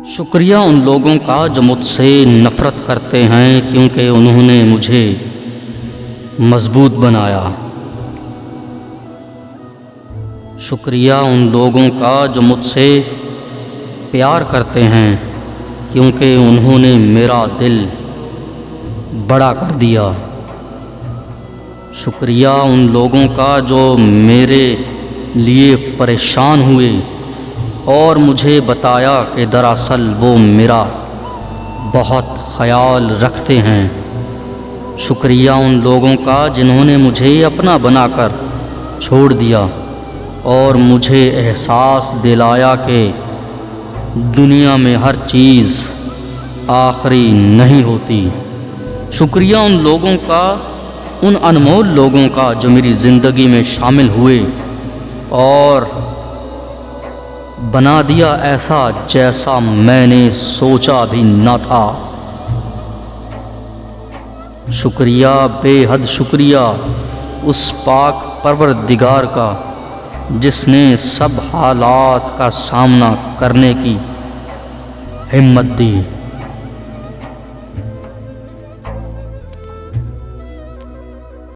شکریہ ان لوگوں کا جو مجھ سے نفرت کرتے ہیں کیونکہ انہوں نے مجھے مضبوط بنایا۔ شکریہ ان لوگوں کا جو مجھ سے پیار کرتے ہیں کیونکہ انہوں نے میرا دل بڑا کر دیا۔ شکریہ ان لوگوں کا جو میرے لیے پریشان ہوئے اور مجھے بتایا کہ دراصل وہ میرا بہت خیال رکھتے ہیں۔ شکریہ ان لوگوں کا جنہوں نے مجھے اپنا بنا کر چھوڑ دیا اور مجھے احساس دلایا کہ دنیا میں ہر چیز آخری نہیں ہوتی۔ شکریہ ان لوگوں کا، ان انمول لوگوں کا جو میری زندگی میں شامل ہوئے اور بنا دیا ایسا جیسا میں نے سوچا بھی نہ تھا۔ شکریہ، بے حد شکریہ اس پاک پروردگار کا جس نے سب حالات کا سامنا کرنے کی ہمت دی۔